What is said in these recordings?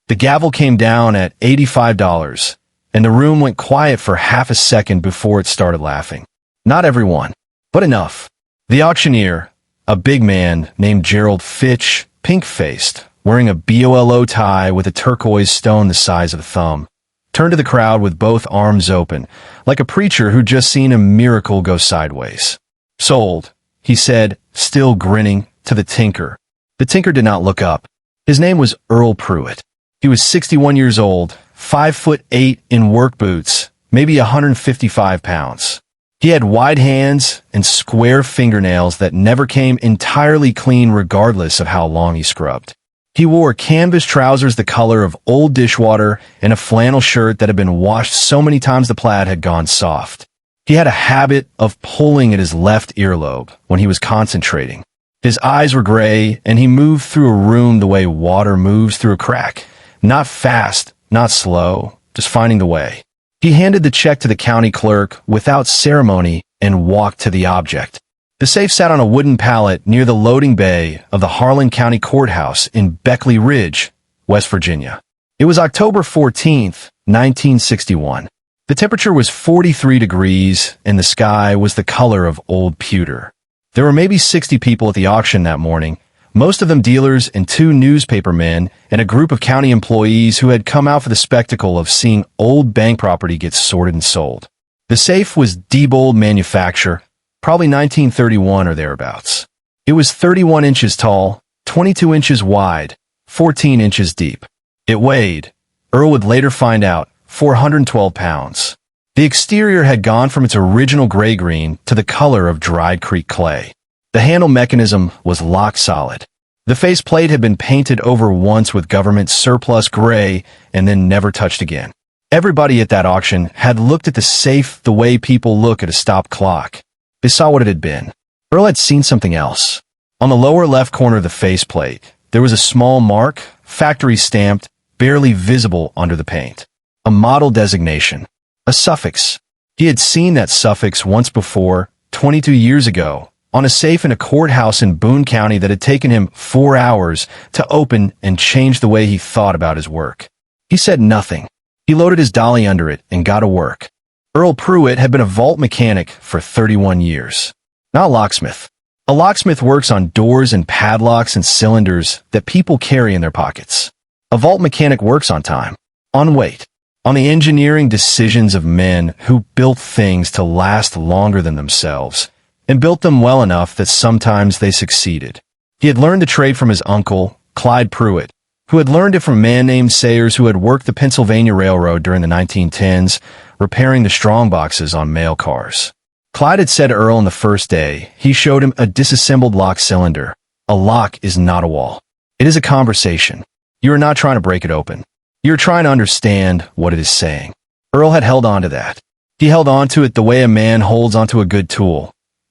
The gavel came down at $85, and the room went quiet for half a second before it started laughing. Not everyone, but enough. The auctioneer, a big man named Gerald Fitch, pink-faced, wearing a BOLO tie with a turquoise stone the size of a thumb, turned to the crowd with both arms open, like a preacher who'd just seen a miracle go sideways. "Sold," he said, still grinning, to the tinker. The tinker did not look up. His name was Earl Pruett. He was 61 years old, 5'8" in work boots, maybe 155 pounds. He had wide hands and square fingernails that never came entirely clean regardless of how long he scrubbed. He wore canvas trousers the color of old dishwater and a flannel shirt that had been washed so many times the plaid had gone soft. He had a habit of pulling at his left earlobe when he was concentrating. His eyes were gray, and he moved through a room the way water moves through a crack. Not fast, not slow, just finding the way. He handed the check to the county clerk without ceremony and walked to the object. The safe sat on a wooden pallet near the loading bay of the Harlan County Courthouse in Beckley Ridge, West Virginia. It was October 14th, 1961. The temperature was 43 degrees, and the sky was the color of old pewter. There were maybe 60 people at the auction that morning, most of them dealers and 2 newspaper men and a group of county employees who had come out for the spectacle of seeing old bank property get sorted and sold. The safe was Diebold manufacture, probably 1931 or thereabouts. It was 31 inches tall, 22 inches wide, 14 inches deep. It weighed, Earl would later find out, 412 pounds. The exterior had gone from its original gray-green to the color of dried creek clay. The handle mechanism was lock-solid. The faceplate had been painted over once with government surplus gray and then never touched again. Everybody at that auction had looked at the safe the way people look at a stopped clock. They saw what it had been. Earl had seen something else. On the lower left corner of the faceplate, there was a small mark, factory stamped, barely visible under the paint. A model designation. A suffix. He had seen that suffix once before, 22 years ago, on a safe in a courthouse in Boone County that had taken him 4 hours to open and change the way he thought about his work. He said nothing. He loaded his dolly under it and got to work. Earl Pruett had been a vault mechanic for 31 years. Not a locksmith. A locksmith works on doors and padlocks and cylinders that people carry in their pockets. A vault mechanic works on time, on weight, on the engineering decisions of men who built things to last longer than themselves, and built them well enough that sometimes they succeeded. He had learned the trade from his uncle, Clyde Pruett, who had learned it from a man named Sayers who had worked the Pennsylvania Railroad during the 1910s, repairing the strong boxes on mail cars. Clyde had said to Earl on the first day, he showed him a disassembled lock cylinder. A lock is not a wall. It is a conversation. You are not trying to break it open. You are trying to understand what it is saying. Earl had held on to that. He held on to it the way a man holds onto a good tool.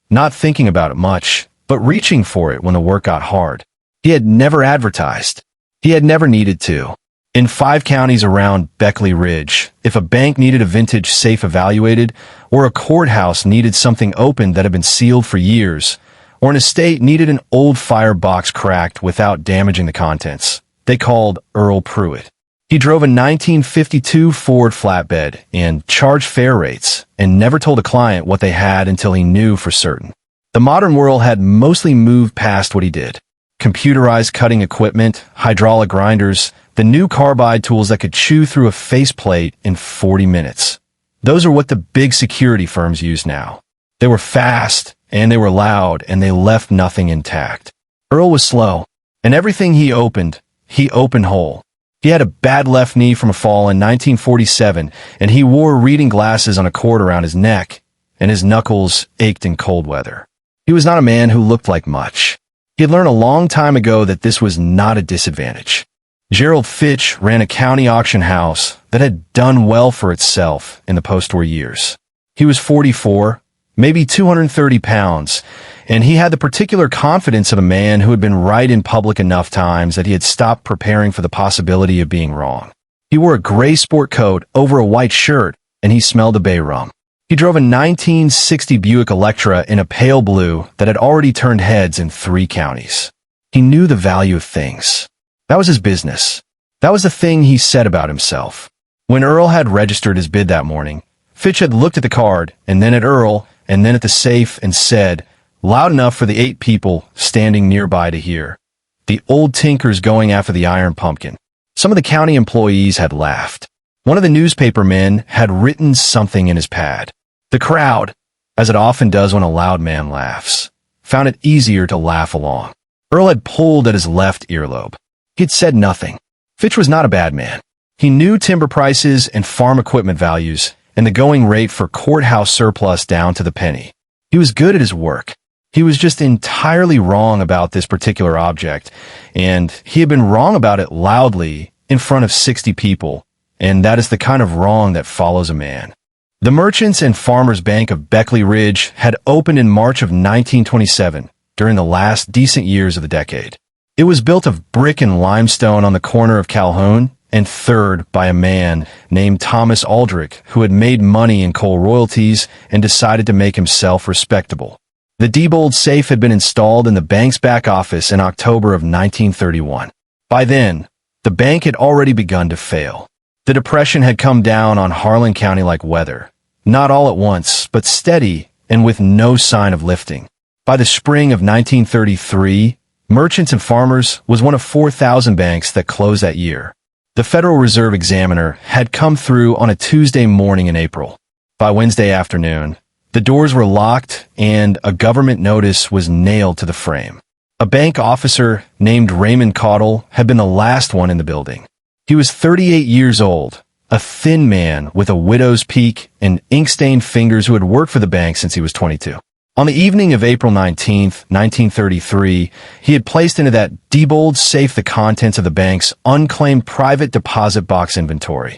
Not thinking about it much, but reaching for it when the work got hard. He had never advertised. He had never needed to. In 5 counties around Beckley Ridge, if a bank needed a vintage safe evaluated, or a courthouse needed something opened that had been sealed for years, or an estate needed an old firebox cracked without damaging the contents, they called Earl Pruett. He drove a 1952 Ford flatbed and charged fair rates and never told a client what they had until he knew for certain. The modern world had mostly moved past what he did. Computerized cutting equipment, hydraulic grinders, the new carbide tools that could chew through a faceplate in 40 minutes. Those are what the big security firms use now. They were fast, and they were loud, and they left nothing intact. Earl was slow, and everything he opened whole. He had a bad left knee from a fall in 1947, and he wore reading glasses on a cord around his neck, and his knuckles ached in cold weather. He was not a man who looked like much. He had learned a long time ago that this was not a disadvantage. Gerald Fitch ran a county auction house that had done well for itself in the post-war years. He was 44, maybe 230 pounds, and he had the particular confidence of a man who had been right in public enough times that he had stopped preparing for the possibility of being wrong. He wore a gray sport coat over a white shirt, and he smelled a bay rum. He drove a 1960 Buick Electra in a pale blue that had already turned heads in 3 counties. He knew the value of things. That was his business. That was the thing he said about himself. When Earl had registered his bid that morning, Fitch had looked at the card, and then at Earl, and then at the safe, and said, loud enough for the 8 people standing nearby to hear, "The old tinker's going after the iron pumpkin." Some of the county employees had laughed. One of the newspaper men had written something in his pad. The crowd, as it often does when a loud man laughs, found it easier to laugh along. Earl had pulled at his left earlobe. He had said nothing. Fitch was not a bad man. He knew timber prices and farm equipment values and the going rate for courthouse surplus down to the penny. He was good at his work. He was just entirely wrong about this particular object, and he had been wrong about it loudly in front of 60 people, and that is the kind of wrong that follows a man. The Merchants and Farmers Bank of Beckley Ridge had opened in March of 1927, during the last decent years of the decade. It was built of brick and limestone on the corner of Calhoun and 3rd by a man named Thomas Aldrich, who had made money in coal royalties and decided to make himself respectable. The Diebold safe had been installed in the bank's back office in October of 1931. By then, the bank had already begun to fail. The Depression had come down on Harlan County like weather, not all at once, but steady and with no sign of lifting. By the spring of 1933, Merchants and Farmers was one of 4,000 banks that closed that year. The Federal Reserve Examiner had come through on a Tuesday morning in April. By Wednesday afternoon, the doors were locked and a government notice was nailed to the frame. A bank officer named Raymond Caudle had been the last one in the building. He was 38 years old, a thin man with a widow's peak and ink-stained fingers who had worked for the bank since he was 22. On the evening of April 19, 1933, he had placed into that Diebold safe the contents of the bank's unclaimed private deposit box inventory.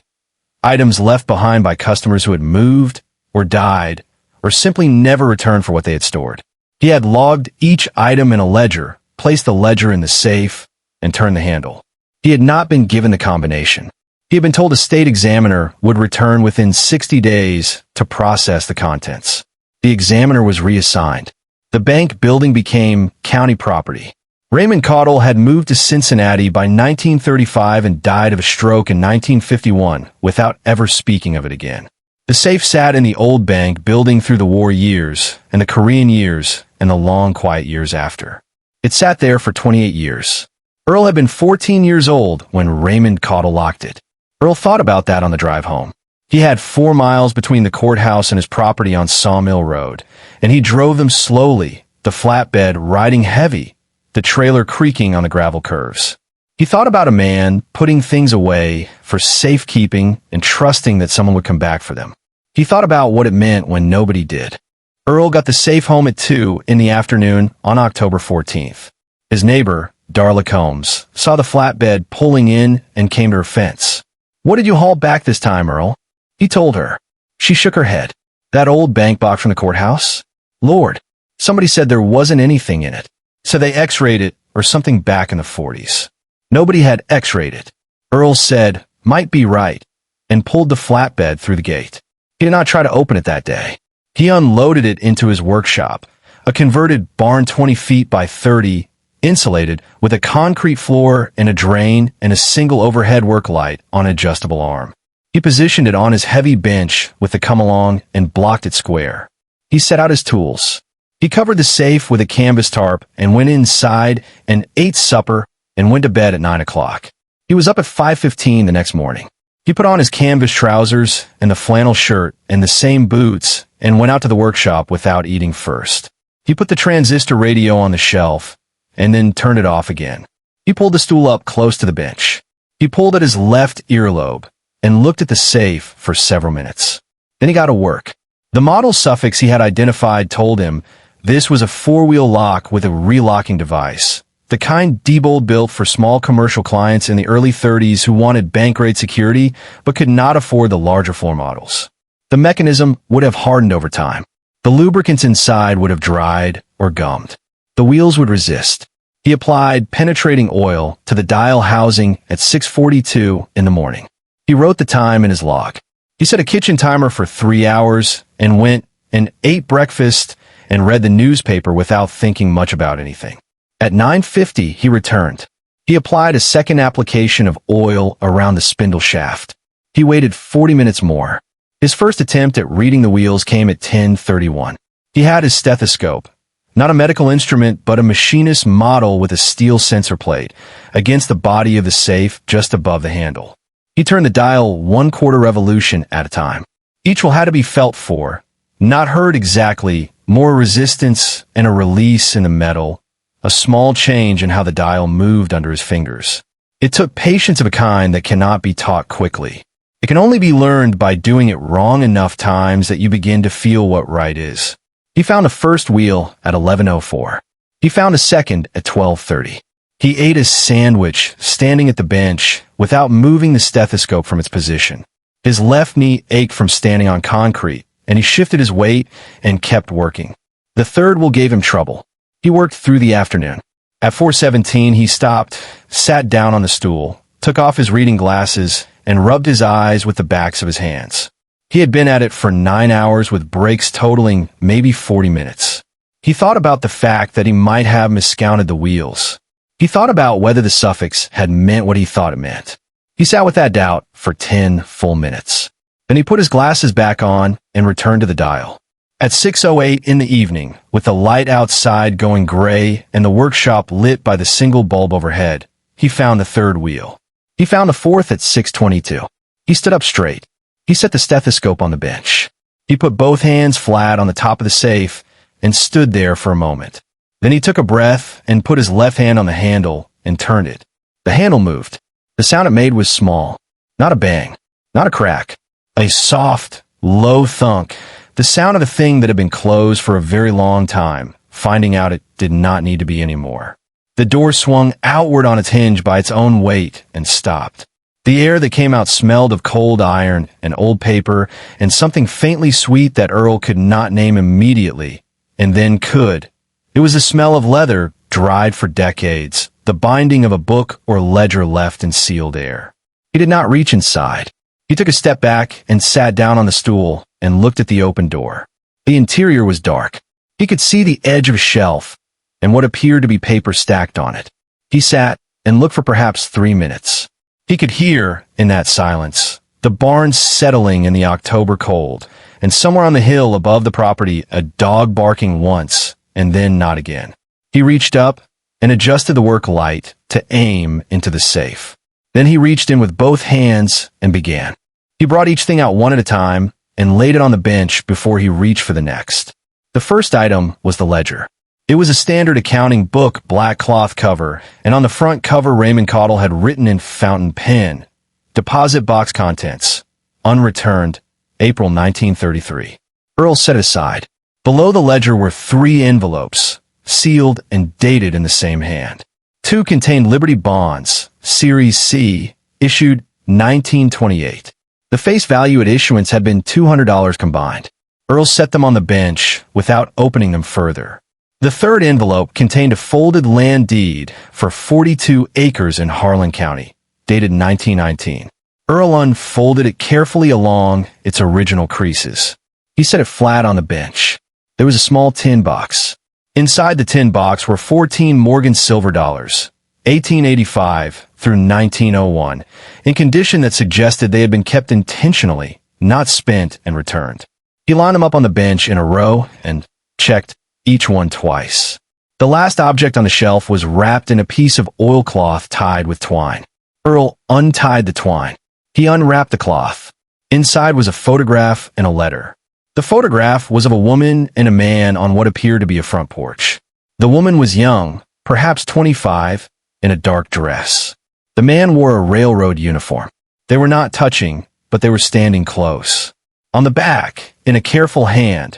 Items left behind by customers who had moved or died or simply never returned for what they had stored. He had logged each item in a ledger, placed the ledger in the safe, and turned the handle. He had not been given the combination. He had been told a state examiner would return within 60 days to process the contents. The examiner was reassigned. The bank building became county property. Raymond Caudle had moved to Cincinnati by 1935 and died of a stroke in 1951 without ever speaking of it again. The safe sat in the old bank building through the war years and the Korean years and the long quiet years after. It sat there for 28 years. Earl had been 14 years old when Raymond Caudle locked it. Earl thought about that on the drive home. He had 4 miles between the courthouse and his property on Sawmill Road, and he drove them slowly, the flatbed riding heavy, the trailer creaking on the gravel curves. He thought about a man putting things away for safekeeping and trusting that someone would come back for them. He thought about what it meant when nobody did. Earl got the safe home at 2 in the afternoon on October 14th. His neighbor, Darla Combs, saw the flatbed pulling in and came to her fence. "What did you haul back this time, Earl?" He told her. She shook her head. "That old bank box from the courthouse? Lord, somebody said there wasn't anything in it. So they x-rayed it or something back in the 40s. Nobody had x-rayed it." Earl said, "Might be right," and pulled the flatbed through the gate. He did not try to open it that day. He unloaded it into his workshop, a converted barn 20 feet by 30, insulated, with a concrete floor and a drain and a single overhead work light on an adjustable arm. He positioned it on his heavy bench with the come-along and blocked it square. He set out his tools. He covered the safe with a canvas tarp and went inside and ate supper and went to bed at 9 o'clock. He was up at 5:15 the next morning. He put on his canvas trousers and the flannel shirt and the same boots and went out to the workshop without eating first. He put the transistor radio on the shelf and then turned it off again. He pulled the stool up close to the bench. He pulled at his left earlobe and looked at the safe for several minutes. Then he got to work. The model suffix he had identified told him this was a 4-wheel lock with a relocking device, the kind Diebold built for small commercial clients in the early 30s who wanted bank-grade security but could not afford the larger floor models. The mechanism would have hardened over time. The lubricants inside would have dried or gummed. The wheels would resist. He applied penetrating oil to the dial housing at 6:42 in the morning. He wrote the time in his log. He set a kitchen timer for 3 hours and went and ate breakfast and read the newspaper without thinking much about anything. At 9:50, he returned. He applied a second application of oil around the spindle shaft. He waited 40 minutes more. His first attempt at reading the wheels came at 10:31. He had his stethoscope, not a medical instrument, but a machinist's model with a steel sensor plate, against the body of the safe just above the handle. He turned the dial 1/4 revolution at a time. Each will had to be felt for, not heard exactly, more resistance and a release in the metal, a small change in how the dial moved under his fingers. It took patience of a kind that cannot be taught quickly. It can only be learned by doing it wrong enough times that you begin to feel what right is. He found a first wheel at 11:04. He found a second at 12:30. He ate a sandwich standing at the bench without moving the stethoscope from its position. His left knee ached from standing on concrete, and he shifted his weight and kept working. The third wheel gave him trouble. He worked through the afternoon. At 4:17, he stopped, sat down on the stool, took off his reading glasses, and rubbed his eyes with the backs of his hands. He had been at it for 9 hours with breaks totaling maybe 40 minutes. He thought about the fact that he might have miscounted the wheels. He thought about whether the suffix had meant what he thought it meant. He sat with that doubt for 10 full minutes. Then he put his glasses back on and returned to the dial. At 6:08 in the evening, with the light outside going gray and the workshop lit by the single bulb overhead, he found the third wheel. He found the fourth at 6:22. He stood up straight. He set the stethoscope on the bench. He put both hands flat on the top of the safe and stood there for a moment. Then he took a breath and put his left hand on the handle and turned it. The handle moved. The sound it made was small. Not a bang. Not a crack. A soft, low thunk. The sound of a thing that had been closed for a very long time, finding out it did not need to be anymore. The door swung outward on its hinge by its own weight and stopped. The air that came out smelled of cold iron and old paper and something faintly sweet that Earl could not name immediately, and then could. It was the smell of leather dried for decades, the binding of a book or ledger left in sealed air. He did not reach inside. He took a step back and sat down on the stool and looked at the open door. The interior was dark. He could see the edge of a shelf and what appeared to be paper stacked on it. He sat and looked for perhaps 3 minutes. He could hear, in that silence, the barns settling in the October cold, and somewhere on the hill above the property a dog barking once and then not again. He reached up and adjusted the work light to aim into the safe. Then he reached in with both hands and began. He brought each thing out one at a time and laid it on the bench before he reached for the next. The first item was the ledger. It was a standard accounting book, black cloth cover, and on the front cover Raymond Caudle had written in fountain pen, "Deposit box contents, unreturned, April 1933. Earl set aside. Below the ledger were 3 envelopes, sealed and dated in the same hand. 2 contained Liberty bonds, Series C, issued 1928. The face value at issuance had been $200 combined. Earl set them on the bench without opening them further. The third envelope contained a folded land deed for 42 acres in Harlan County, dated 1919. Earl unfolded it carefully along its original creases. He set it flat on the bench. There was a small tin box. Inside the tin box were 14 Morgan silver dollars, 1885 through 1901, in condition that suggested they had been kept intentionally, not spent and returned. He lined them up on the bench in a row and checked each one twice. The last object on the shelf was wrapped in a piece of oilcloth tied with twine. Earl untied the twine. He unwrapped the cloth. Inside was a photograph and a letter. The photograph was of a woman and a man on what appeared to be a front porch. The woman was young, perhaps 25, in a dark dress. The man wore a railroad uniform. They were not touching, but they were standing close. On the back, in a careful hand,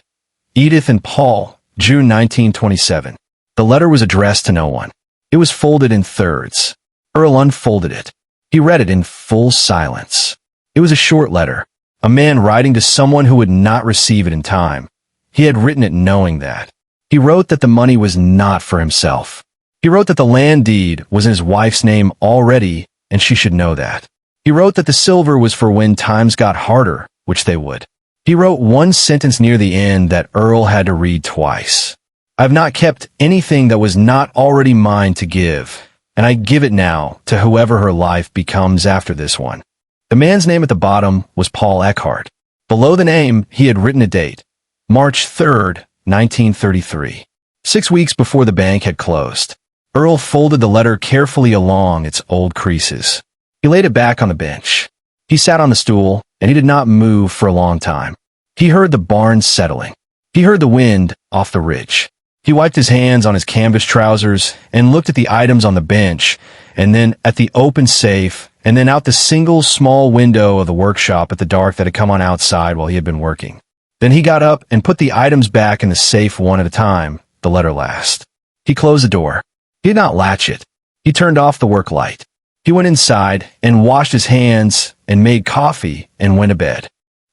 Edith and Paul, June 1927. The letter was addressed to no one. It was folded in thirds. Earl unfolded it. He read it in full silence. It was a short letter. A man writing to someone who would not receive it in time. He had written it knowing that. He wrote that the money was not for himself. He wrote that the land deed was in his wife's name already, and she should know that. He wrote that the silver was for when times got harder, which they would. He wrote one sentence near the end that Earl had to read twice. "I have not kept anything that was not already mine to give, and I give it now to whoever her life becomes after this one. The man's name at the bottom was Paul Eckhart. Below the name, he had written a date, March 3rd, 1933. 6 weeks before the bank had closed. Earl folded the letter carefully along its old creases. He laid it back on the bench. He sat on the stool, and he did not move for a long time. He heard the barn settling. He heard the wind off the ridge. He wiped his hands on his canvas trousers and looked at the items on the bench, and then at the open safe, and then out the single small window of the workshop at the dark that had come on outside while he had been working. Then he got up and put the items back in the safe one at a time, the letter last. He closed the door. He did not latch it. He turned off the work light. He went inside and washed his hands and made coffee and went to bed.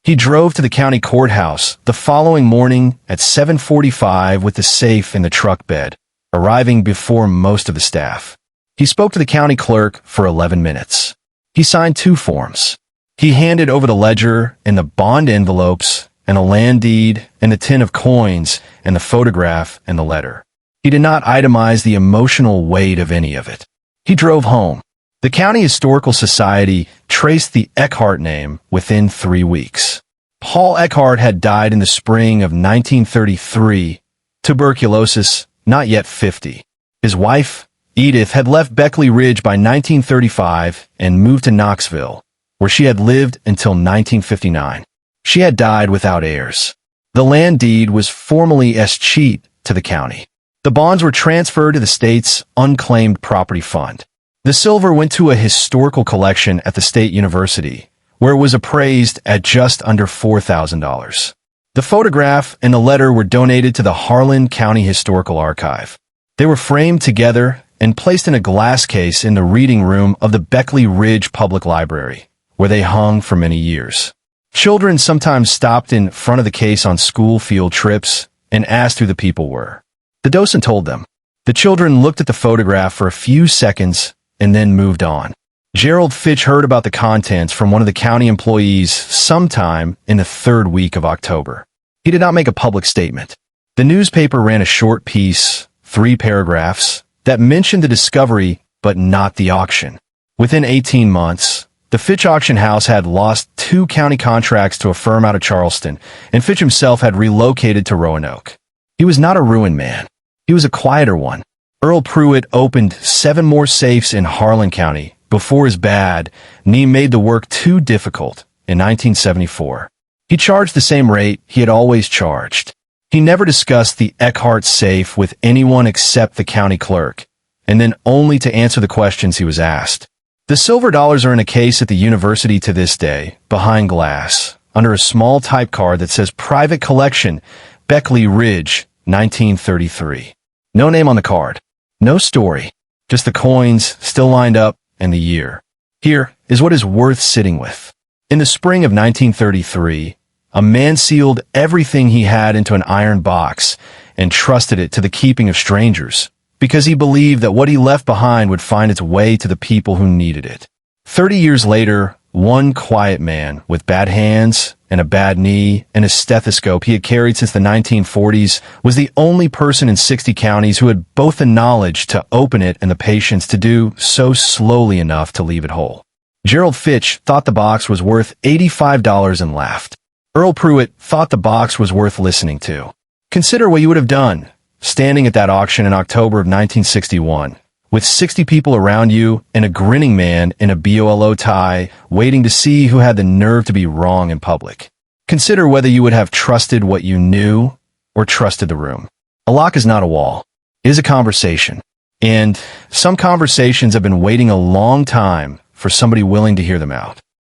He drove to the county courthouse the following morning at 7:45 with the safe in the truck bed, arriving before most of the staff. He spoke to the county clerk for 11 minutes. He signed 2 forms. He handed over the ledger and the bond envelopes and a land deed and the tin of coins and the photograph and the letter. He did not itemize the emotional weight of any of it. He drove home. The County Historical Society traced the Eckhart name within 3 weeks. Paul Eckhart had died in the spring of 1933, tuberculosis, not yet 50. His wife, Edith, had left Beckley Ridge by 1935 and moved to Knoxville, where she had lived until 1959. She had died without heirs. The land deed was formally escheat to the county. The bonds were transferred to the state's unclaimed property fund. The silver went to a historical collection at the State University, where it was appraised at just under $4,000. The photograph and the letter were donated to the Harlan County Historical Archive. They were framed together and placed in a glass case in the reading room of the Beckley Ridge Public Library, where they hung for many years. Children sometimes stopped in front of the case on school field trips and asked who the people were. The docent told them. The children looked at the photograph for a few seconds and then moved on. Gerald Fitch heard about the contents from one of the county employees sometime in the 3rd week of October. He did not make a public statement. The newspaper ran a short piece, 3 paragraphs, that mentioned the discovery but not the auction. Within 18 months, the Fitch auction house had lost 2 county contracts to a firm out of Charleston, and Fitch himself had relocated to Roanoke. He was not a ruined man. He was a quieter one. Earl Pruett opened 7 more safes in Harlan County before his bad knee made the work too difficult in 1974. He charged the same rate he had always charged. He never discussed the Eckhart safe with anyone except the county clerk, and then only to answer the questions he was asked. The silver dollars are in a case at the university to this day, behind glass, under a small type card that says Private Collection, Beckley Ridge, 1933. No name on the card. No story. Just the coins still lined up and the year. Here is what is worth sitting with. In the spring of 1933, a man sealed everything he had into an iron box and trusted it to the keeping of strangers, because he believed that what he left behind would find its way to the people who needed it. 30 years later, one quiet man with bad hands and a bad knee and a stethoscope he had carried since the 1940s was the only person in 60 counties who had both the knowledge to open it and the patience to do so slowly enough to leave it whole. Gerald Fitch thought the box was worth $85 and laughed. Earl Pruett thought the box was worth listening to. Consider what you would have done, standing at that auction in October of 1961, with 60 people around you and a grinning man in a BOLO tie, waiting to see who had the nerve to be wrong in public. Consider whether you would have trusted what you knew or trusted the room. A lock is not a wall. It is a conversation. And some conversations have been waiting a long time for somebody willing to hear them out.